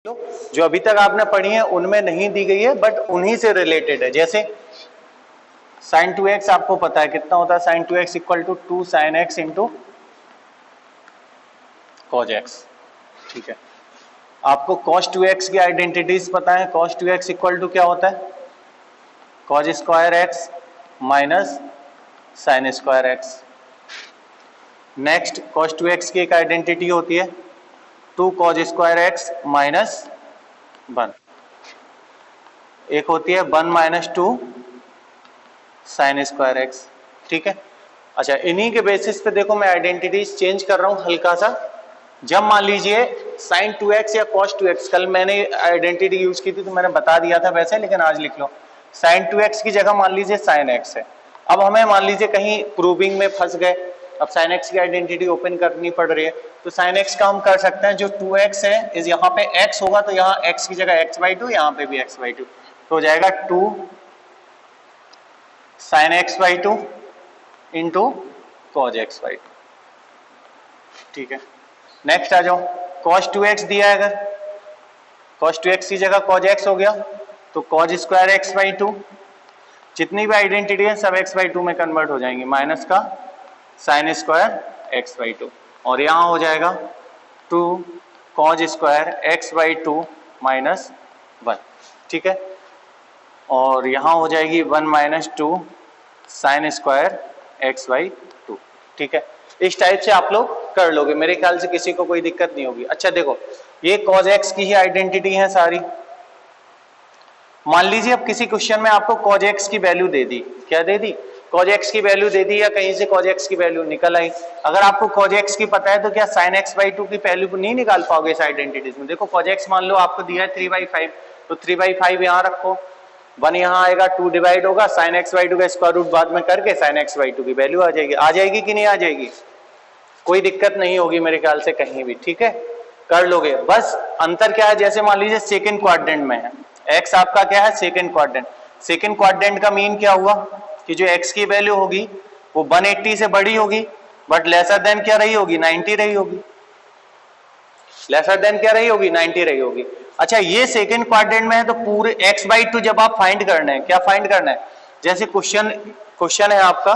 जो अभी तक आपने पढ़ी है उनमें नहीं दी गई है बट उन्हीं से रिलेटेड है। जैसे sin 2x आपको पता है कितना होता है, sin 2x equal to 2 sin x into cos x। ठीक है, आपको cos 2x की आइडेंटिटीज पता है। cos 2x इक्वल टू क्या होता है, cos square x minus sin square x। Next cos 2x की एक आइडेंटिटी होती है 2 cos स्क्वायर x माइनस 1, एक होती है 1 माइनस 2 साइन स्क्वायर एक्स। ठीक है, अच्छा इन्हीं के बेसिस पे देखो मैं आइडेंटिटीज चेंज कर रहा हूं हल्का सा। जब मान लीजिए साइन 2x या cos 2x, कल मैंने आइडेंटिटी यूज की थी तो मैंने बता दिया था वैसे, लेकिन आज लिख लो साइन 2x की जगह मान लीजिए साइन x है। अब हमें मान लीजिए कहीं प्रूविंग में फंस गए, अब साइन x की आइडेंटिटी ओपन करनी पड़ रही है, तो साइन x का हम कर सकते हैं, जो 2x है इस यहाँ पे x होगा तो यहाँ x की जगह x/2, यहाँ पे भी x/2, तो हो जाएगा 2 sign x/2 into cos x/2। ठीक है, नेक्स्ट आ जाओ, cos 2x दिया है, अगर cos 2x की जगह cos x हो गया तो cos स्क्वायर x/2, जितनी भी आइडेंटिटी है सब x/2 में कन्वर्ट हो जाएंगी, माइनस का साइन स्क्वायर x/2, और यहां हो जाएगा 2 cos स्क्वायर x/2 माइनस 1। ठीक है, और यहां हो जाएगी 1 माइनस 2 साइन स्क्वायर x/2। ठीक है, इस टाइप से आप लोग कर लोगे, मेरे ख्याल से किसी को कोई दिक्कत नहीं होगी। अच्छा देखो, ये cos x की ही आइडेंटिटी है सारी। मान लीजिए अब किसी क्वेश्चन में आपको cos x की वैल्यू दे दी, क्या दे दी, cos x की वैल्यू दे दी, या कहीं से cos x की वैल्यू निकल आई। अगर आपको cos x की पता है तो क्या sin x/2 की वैल्यू नहीं निकाल पाओगे इस आइडेंटिटीज में। देखो cos x मान लो आपको दिया है 3/5, तो 3/5 यहाँ रखो, 1 यहाँ आएगा, 2 डिवाइड होगा, sin x/2 का स्क्वायर रूट बाद में करके sin x/2 की वैल्यू आ जाएगी। आ जाएगी कि नहीं आ जाएगी, कोई दिक्कत नहीं होगी मेरे ख्याल से कहीं भी। ठीक है, कर लोगे। बस अंतर क्या है, जैसे मान लीजिए सेकंड क्वाड्रेंट में है, x आपका क्या है सेकंड क्वाड्रेंट। सेकंड क्वाड्रेंट का मीन क्या हुआ कि जो x की वैल्यू होगी वो 180 से बड़ी होगी, बट लेसर देन क्या रही होगी, 90 रही होगी। लेसर देन क्या रही होगी, 90 रही होगी। अच्छा ये सेकंड क्वाड्रेंट में है तो पूरे x/2 जब आप फाइंड करना है, क्या फाइंड करना है, जैसे क्वेश्चन है आपका,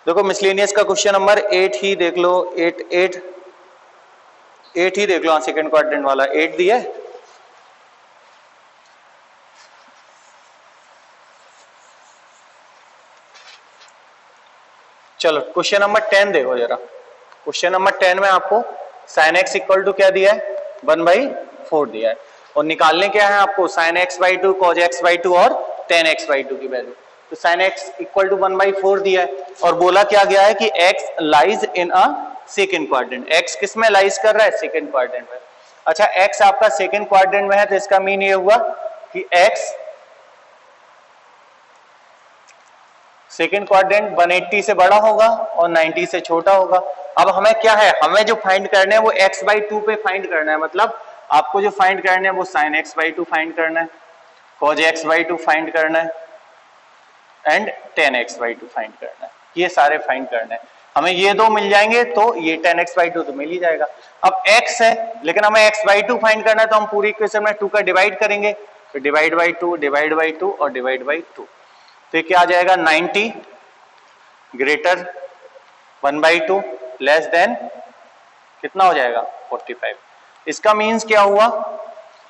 देखो मिसलेनियस का क्वेश्चन नंबर 8 ही देख लो, 8 ही देख लो, सेकंड क्वाड्रेंट वाला 8 दिया है। चलो क्वेश्चन नंबर 10 देखो जरा। क्वेश्चन नंबर 10 में आपको sin x इक्वल टू क्या दिया है, 1/4 दिया है, और निकालने क्या है आपको sin x/2 cos x/2 और tan x/2 की वैल्यू। तो sin x इक्वल टू 1/4 दिया है, और बोला क्या गया है कि x lies in a second quadrant. x किस में लाइज कर रहा है, सेकंड क्वाड्रेंट में। अच्छा x आपका सेकंड क्वाड्रेंट में है तो इसका मीन ये हुआ कि x सेकंड क्वाड्रेंट 180 से बड़ा होगा और 90 से छोटा होगा। अब हमें क्या है, हमें जो फाइंड करना है वो x/2 पे फाइंड करना है, मतलब आपको जो फाइंड करना है वो sin x/2 फाइंड करना है, cos x/2 फाइंड करना है, एंड tan x/2 फाइंड करना है। ये सारे फाइंड करना है, हमें ये दो मिल जाएंगे तो ये tan x/2 तो मिल ही जाएगा। अब x है लेकिन हमें x/2 फाइंड करना है, तो हम पूरी इक्वेशन में 2 का डिवाइड करेंगे, तो डिवाइड बाई 2 और डिवाइड बाई 2, तो क्या आ जाएगा 90 ग्रेटर 1/2 लेस देन कितना हो जाएगा 45। इसका मीन्स क्या हुआ,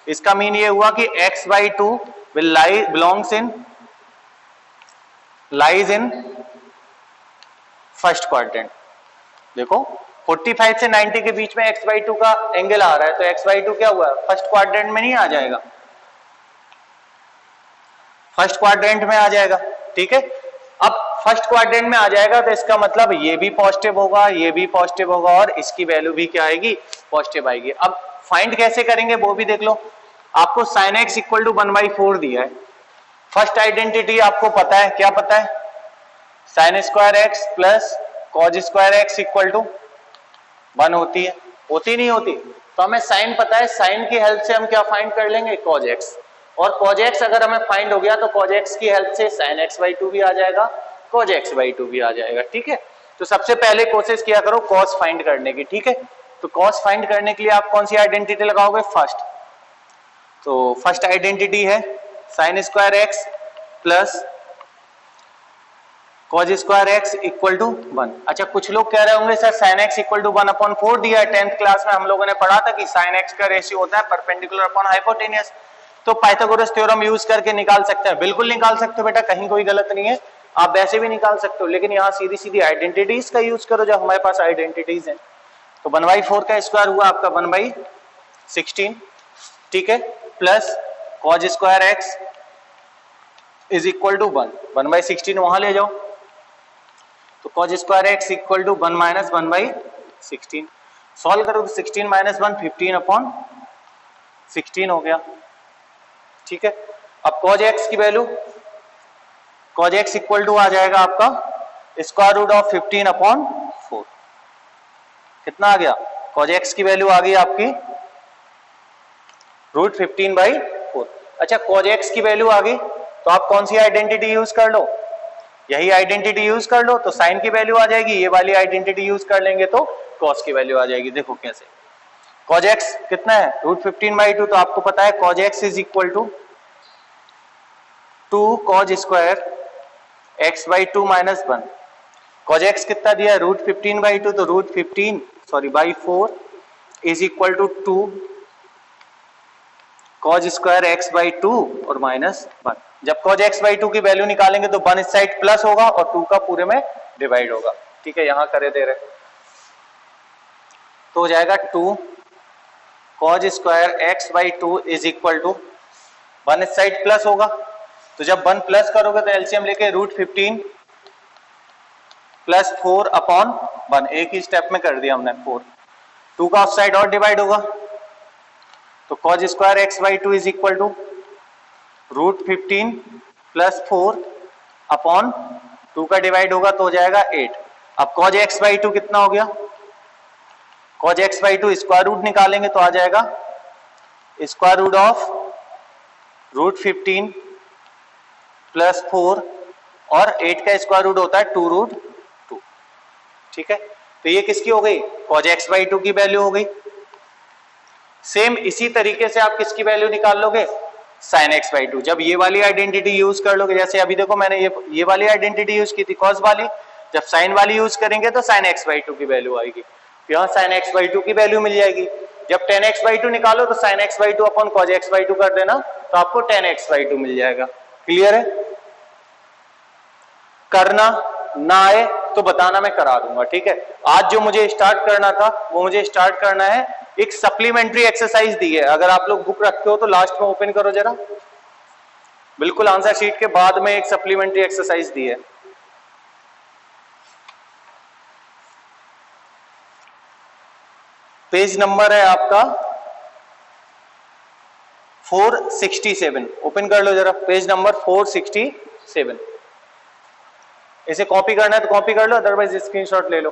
इसका मीन ये हुआ कि x/2 will lies in first quadrant. देखो 45 से 90 के बीच में x/2 का एंगल आ रहा है, तो x/2 क्या हुआ, फर्स्ट क्वाड्रेंट में नहीं आ जाएगा, फर्स्ट क्वाड्रेंट में आ जाएगा। ठीक है, अब फर्स्ट क्वाड्रेंट में आ जाएगा तो इसका मतलब ये भी पॉजिटिव होगा, ये भी पॉजिटिव होगा, और इसकी वैल्यू भी क्या आएगी, पॉजिटिव आएगी। अब फाइंड कैसे करेंगे वो भी देख लो। आपको sin x इक्वल टू 1/4 दिया है, फर्स्ट आइडेंटिटी आपको पता है, क्या पता है, sin square x plus cos square x equal to 1 होती है, होती नहीं होती, तो हमें साइन पता है, साइन की हेल्प से हम क्या फाइंड कर लेंगे, cos x, और cos x अगर हमें फाइंड हो गया तो cos x की हेल्प से sin x/2 भी आ जाएगा, cos x/2 भी आ जाएगा। ठीक है, तो सबसे पहले कोशिश किया करो cos फाइंड करने की। ठीक है, तो कॉस फाइंड करने के लिए आप कौन सी आइडेंटिटी लगाओगे? फर्स्ट। तो फर्स्ट आइडेंटिटी है sine square x plus cos square x equal to 1। अच्छा, कुछ लोग कह रहे होंगे sir sine x equal to 1/4 दिया है, 10th क्लास में हम लोगों ने पढ़ा था कि साइन एक्स का रेशियो होता है परपेंडिकुलर अपॉन हाइपोटेनियस, तो पाइथागोरस थ्योरम यूज करके निकाल सकते हैं। बिल्कुल निकाल सकते हो बेटा, कहीं कोई गलत नहीं है, आप वैसे भी निकाल सकते हो, लेकिन यहाँ सीधी सीधी आइडेंटिटीज का यूज करो जब हमारे पास आइडेंटिटीज हैं। तो 1/4 का स्क्वायर हुआ आपका 1/16, ठीक है, plus cos square x is equal to 1, 1/16 वहां ले जाओ, तो cos square x equal to 1 minus 1/16। Solve करो तो 16 माइनस 1 15/16 हो गया, ठीक है। अब कॉज एक्स की value, cos x equal to आ जाएगा आपका स्क्वायर रूट ऑफ 15/4। कितना आ गया? कॉज एक्स की वैल्यू आ गई आपकी रूट 15/4। अच्छा, कॉज एक्स की वैल्यू आ गई तो आप कौन सी आइडेंटिटी यूज कर लो? यही आइडेंटिटी यूज कर लो तो साइन की वैल्यू आ जाएगी, ये वाली आइडेंटिटी यूज कर लेंगे तो कॉस की वैल्यू आ जाएगी। देखो कैसे, कॉज एक्स कितना है? रूट 15/2, तो आपको पता है cos x is equal to 2 cos square x by 2 minus 1। Cos x कितना दिया है? रूट 15/2, तो root 15/4 is equal to 2 cos square x by 2 और माइनस 1। जब कॉज एक्स बाई 2 की वैल्यू निकालेंगे तो 1 इस साइड प्लस होगा और 2 का पूरे में डिवाइड होगा, ठीक है, यहां करे दे रहे, तो हो जाएगा 2 cos square x by 2 is equal to 1 इस साइड प्लस होगा, तो जब 1 प्लस करोगे तो एलसीएम लेके रूट 15 प्लस 4/1, एक ही स्टेप में कर दिया हमने 4, 2 का ऑफ साइड और डिवाइड होगा, तो cos square x by 2 is equal to root 15 plus 4/2 का डिवाइड होगा तो हो जाएगा 8। अब कॉज एक्स बाई 2 कितना हो गया? Cos x by 2 square root निकालेंगे तो आ जाएगा square root of root 15 plus 4 और 8 का स्क्वायर रूट होता है 2√2, ठीक है। तो ये किसकी हो गई? कॉज एक्स बाई 2 की वैल्यू हो गई। सेम इसी तरीके से आप किसकी वैल्यू निकाल लोगे? Sine x by 2। जब ये वाली आइडेंटिटी यूज कर लोगे, जैसे अभी देखो मैंने ये वाली आइडेंटिटी यूज की थी कॉस वाली, जब साइन वाली यूज करेंगे तो साइन एक्स बाई 2 की वैल्यू आएगी, यहाँ साइन एक्स बाई 2 की वैल्यू मिल जाएगी। जब tan x बाई 2 निकालो तो sine x by 2 upon cos x by 2 कर देना, तो आपको tan x बाई 2 मिल जाएगा। क्लियर है? करना ना आए तो बताना, मैं करा दूंगा, ठीक है। आज जो मुझे स्टार्ट करना था वो मुझे स्टार्ट करना है, एक सप्लीमेंट्री एक्सरसाइज दी है, अगर आप लोग बुक रखते हो तो लास्ट में ओपन करो जरा, बिल्कुल आंसर शीट के बाद में एक सप्लीमेंट्री एक्सरसाइज दी है। पेज नंबर है आपका 467, ओपन कर लो जरा, पेज नंबर 467। इसे कॉपी करना है तो कॉपी कर लो, अदरवाइज स्क्रीनशॉट ले लो।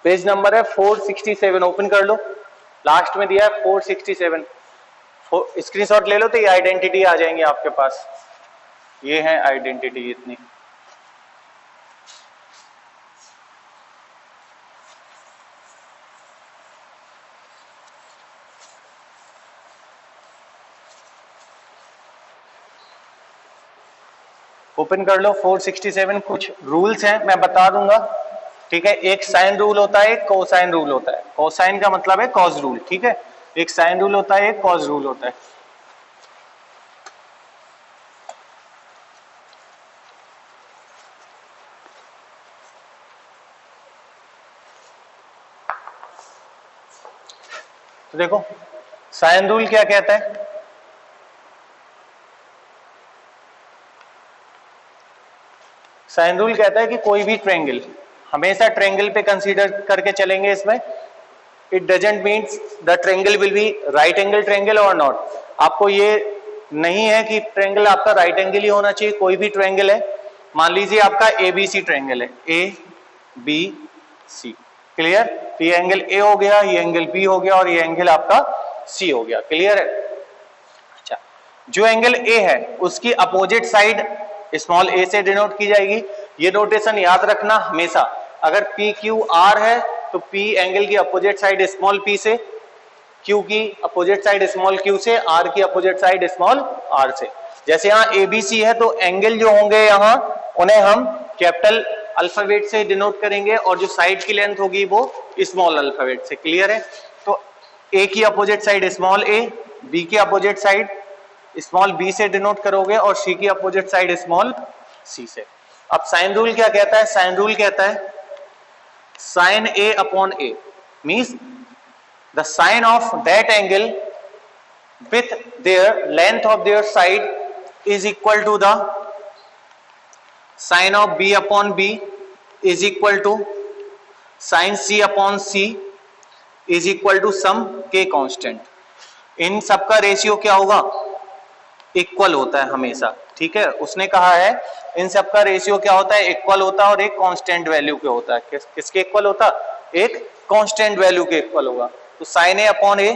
पेज नंबर है 467, ओपन कर लो, लास्ट में दिया है 467, स्क्रीनशॉट ले लो तो ये आइडेंटिटी आ जाएंगी आपके पास, ये है आइडेंटिटी इतनी। ओपन कर लो 467। कुछ रूल्स हैं मैं बता दूंगा, ठीक है। एक साइन रूल होता है, एक कोसाइन रूल होता है। कोसाइन का मतलब है कॉस रूल, ठीक है। एक साइन रूल होता है, एक कॉस रूल होता है। तो देखो साइन रूल क्या कहता है, साइन रूल कहता है कि कोई भी ट्रायंगल, हमेशा ट्रायंगल पे कंसीडर करके चलेंगे इसमें। It doesn't means the triangle will be right angle triangle और नॉट। आपको ये नहीं है कि ट्रायंगल आपका राइट एंगल ही होना चाहिए, कोई भी ट्रायंगल है। मान लीजिए आपका ABC ट्रायंगल है, ABC, क्लियर। तो ये एंगल A हो गया, ये एंगल B हो गया और ये एंगल आपका C हो गया, क्लियर है। अच्छा, जो एंगल A है उसकी अपोजिट साइड स्मॉल a से डिनोट की जाएगी। ये नोटेशन याद रखना हमेशा, अगर PQR है तो P एंगल की अपोजिट साइड स्मॉल p से, Q की अपोजिट साइड स्मॉल q से, R की अपोजिट साइड स्मॉल r से। जैसे यहाँ ABC है तो एंगल जो होंगे यहाँ उन्हें हम कैपिटल अल्फाबेट से डिनोट करेंगे और जो साइड की लेंथ होगी वो स्मॉल अल्फाबेट से। क्लियर है? तो A की opposite side small a, B की अपोजिट साइड स्मॉल b से डिनोट करोगे और C की अपोजिट साइड स्मॉल c से। अब साइन रूल क्या कहता है? साइन रूल कहता है sine a upon a means the sine of that angle with their length of their side is equal to the sin of b upon b is equal to sin c upon c is equal to sum k constant। इन सबका ratio क्या होगा? Equal होता है हमेशा। ठीक है, उसने कहा है इन सबका रेशियो क्या होता है? इक्वल होता है और एक कांस्टेंट वैल्यू के होता है। किसके इक्वल होता? एक कांस्टेंट वैल्यू के इक्वल होगा। तो sin a upon a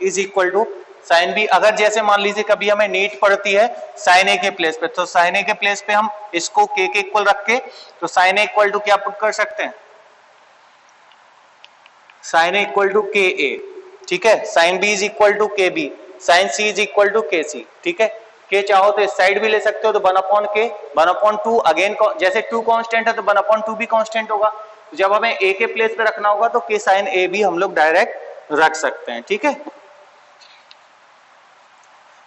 is equal to sine B. अगर जैसे मान लीजिए कभी हमें नीड पड़ती है साइन ए के प्लेस पे, तो साइन ए के प्लेस पे हम इसको के इक्वल रख के तो साइन ए इक्वल टू क्या पुट कर सकते हैं? साइन ए इक्वल टू के ए। ठीक है, sine b is equal to k b, sine c is equal to k c. ठीक है, के चाहो तो इस साइड भी ले सकते हो तो 1 अपॉन के, 1 अपॉन 2 अगेन जैसे 2 कांस्टेंट है तो 1 अपॉन 2 भी कांस्टेंट होगा। तो जब हमें ए के प्लेस पे रखना होगा तो के साइन ए भी हम लोग डायरेक्ट रख सकते हैं। ठीक है,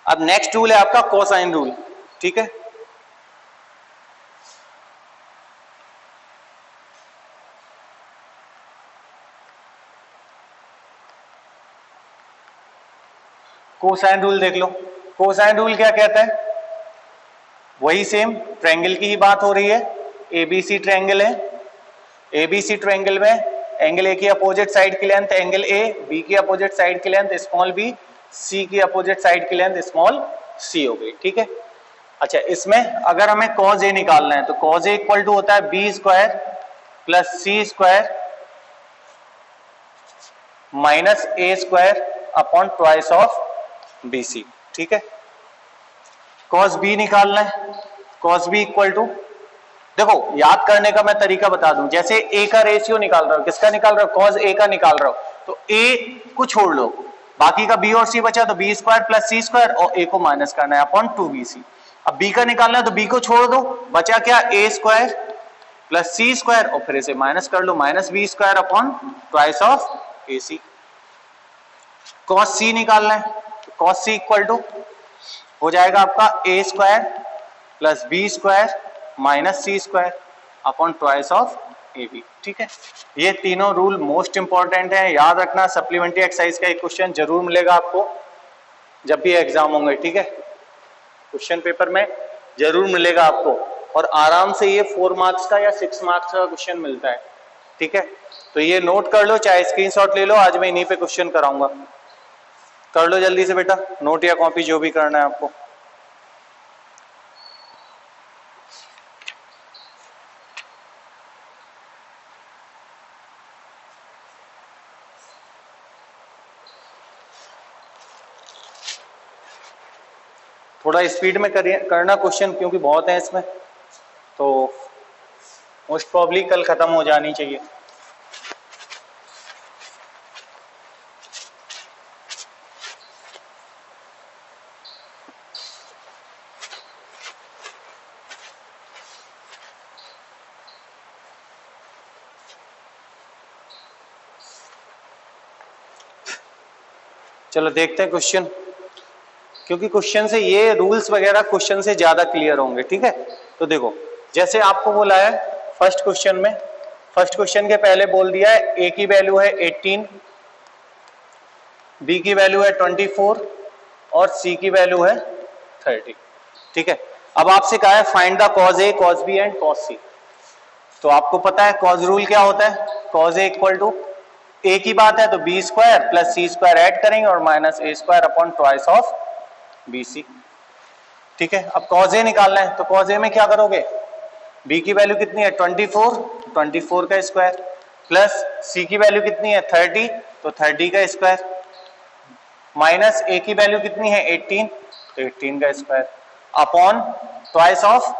अब नेक्स्ट रूल है आपका कोसाइन रूल। ठीक है, कोसाइन रूल देख लो। कोसाइन रूल क्या कहता है? वही सेम ट्रायंगल की ही बात हो रही है। एबीसी ट्रायंगल है, एबीसी ट्रायंगल में एंगल ए की अपोजिट साइड की लेंथ एंगल ए, बी की अपोजिट साइड की लेंथ स्मॉल बी, सी की अपोजिट साइड की लेंथ स्मॉल सी हो गई। ठीक है, अच्छा इसमें अगर हमें cos a निकालना है तो cos a इक्वल टू होता है B square plus C square minus A square upon twice of B C. ठीक है, cos b निकालना है, cos b इक्वल टू, देखो याद करने का मैं तरीका बता दूं। जैसे a का रेशियो निकाल रहा हूं, किसका निकाल रहा हूं? cos a का निकाल रहा हूं, तो a को छोड़ लो, बाकी का b और c बचा तो b स्क्वायर प्लस सी स्क्वायर और a को माइनस करना है अपॉन 2bc। अब b का निकालना है तो b को छोड़ दो, बचा क्या? a square plus C square और फिर इसे माइनस कर लो, minus b square upon twice of a c. cos c निकालना है तो cos c इक्वल टू हो जाएगा आपका a square plus B square minus C square upon twice of A B. ठीक है, ये तीनों रूल मोस्ट इंपॉर्टेंट है, याद रखना। सप्लीमेंट्री एक्सरसाइज का एक क्वेश्चन जरूर मिलेगा आपको जब भी एग्जाम होंगे। ठीक है, क्वेश्चन पेपर में जरूर मिलेगा आपको और आराम से ये 4 मार्क्स का या 6 मार्क्स का क्वेश्चन मिलता है। ठीक है, तो ये नोट कर लो, चाहे स्क्रीनशॉट ले लो, आज मैं इन्हीं पे क्वेश्चन कराऊंगा। कर लो जल्दी से बेटा, नोट या कॉपी जो भी करना है आपको। थोड़ा स्पीड में करना क्वेश्चन, क्योंकि बहुत है इसमें, तो मोस्ट प्रॉब्ली कल खत्म हो जानी चाहिए। चलो देखते हैं क्वेश्चन, क्योंकि क्वेश्चन से ये रूल्स वगैरह क्वेश्चन से ज्यादा क्लियर होंगे। ठीक है, तो देखो जैसे आपको बोला है फर्स्ट क्वेश्चन में, फर्स्ट क्वेश्चन के पहले बोल दिया है ए की वैल्यू है 18, बी की वैल्यू है 24 और सी की वैल्यू है 30। ठीक है, अब आपसे कहा है find the cos a, cos b and cos c। तो आपको पता है cos रूल क्या होता है? cos a equal to A की बात है तो बी स्क्वायर प्लस सी स्क्वायर ऐड करेंगे और minus A square upon twice of B C. ठीक है, अब cos a निकालना है तो cos a में क्या करोगे? b की वैल्यू कितनी है? 24, 24 का स्क्वायर प्लस c की वैल्यू कितनी है? 30, तो 30 का स्क्वायर माइनस a की वैल्यू कितनी है? 18, तो 18 का square upon twice of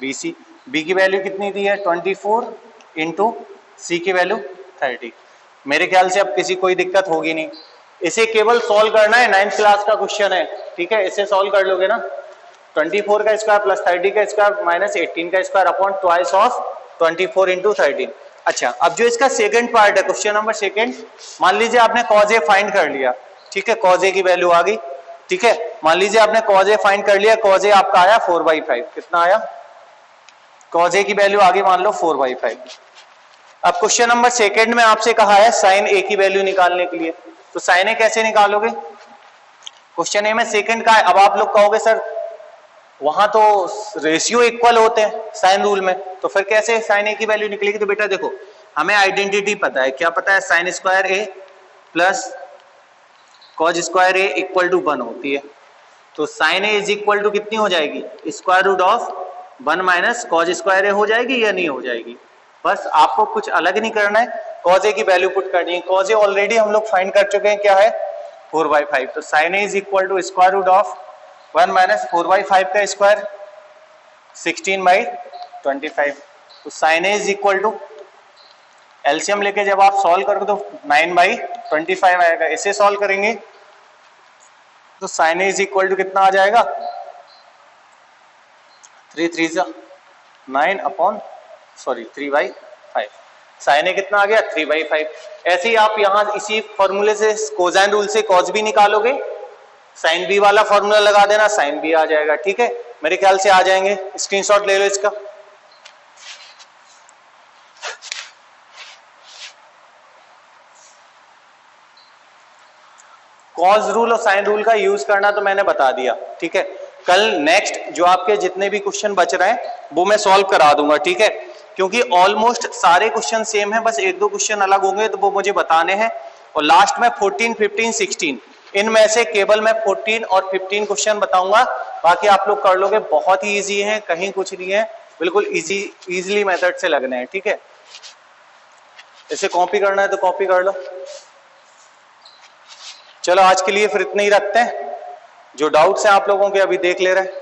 bc। b की वैल्यू कितनी दी है? 24 इंटू सी की वैल्यू 30। मेरे ख्याल से अब किसी कोई दिक्कत होगी नहीं। इसे केवल सॉल्व करना है, 9th क्लास का क्वेश्चन है, ठीक है, इसे सॉल्व कर लोगे ना। 24 का स्क्वायर प्लस 30 का स्क्वायर माइनस 18 का square upon twice of 24 into 13। अच्छा, अब जो इसका सेकंड पार्ट है, क्वेश्चन नंबर सेकंड, मान लीजिए आपने कॉज ए फाइंड कर लिया, ठीक है, कॉज ए की वैल्यू आ गई, ठीक है, मान लीजिए आपने कॉज ए फाइंड कर लिया, कॉज ए आपका आया 4/5, कितना आया, कॉज ए की वैल्यू आ गई मान लो 4/5। अब क्वेश्चन नंबर सेकंड में आपसे कहा है साइन ए की वैल्यू निकालने के लिए, तो साइन ए कैसे निकालोगे, क्वेश्चन ए में सेकंड का है। अब आप लोग कहोगे सर वहां तो रेशियो इक्वल होते हैं साइन रूल में, तो फिर कैसे साइन ए की वैल्यू निकलेगी, तो बेटा देखो हमें आइडेंटिटी पता है, क्या पता है, sine square a plus cos square a equal to 1 होती है, तो sine A is equal to कितनी हो जाएगी, square root of 1 minus cos square a हो जाएगी या नहीं हो जाएगी। बस आपको कुछ अलग नहीं करना है, कॉज ए की वैल्यू पुट करनी है, कॉज ए ऑलरेडी हम लोग फाइंड कर चुके हैं, क्या है 4/5, तो sine A is equal to square root of 1 minus 4/5 का स्क्वायर 16/25, तो sine A is equal to LCM लेके जब आप सॉल्व करोगे तो 9/25 आएगा, इसे सॉल्व करेंगे तो sine A is equal to कितना आ जाएगा 3/5, साइन ए कितना आ गया 3/5। ऐसे ही आप यहां इसी फॉर्मूले से कोसाइन रूल से कॉस भी निकालोगे, साइन बी वाला फॉर्मूला लगा देना, साइन बी आ जाएगा, ठीक है, मेरे ख्याल से आ जाएंगे, स्क्रीनशॉट ले लो इसका। कॉस रूल और साइन रूल का यूज करना तो मैंने बता दिया, ठीक है, कल नेक्स्ट जो आपके जितने भी क्वेश्चन बच रहे हैं वो मैं सॉल्व करा दूंगा, ठीक है, क्योंकि ऑलमोस्ट सारे क्वेश्चन सेम है, बस एक दो क्वेश्चन अलग होंगे तो वो मुझे बताने हैं, और लास्ट में 14, 15, 16 इनमें से केवल मैं 14 और 15 क्वेश्चन बताऊंगा, बाकी आप लोग कर लोगे, बहुत ही इजी है, कहीं कुछ नहीं है, बिल्कुल इजीली मेथड से लगने हैं, ठीक है। इसे कॉपी करना है तो कॉपी कर लो। चलो आज के लिए फिर इतने ही रखते हैं, जो डाउट्स हैं आप लोगों के अभी देख ले रहे हैं।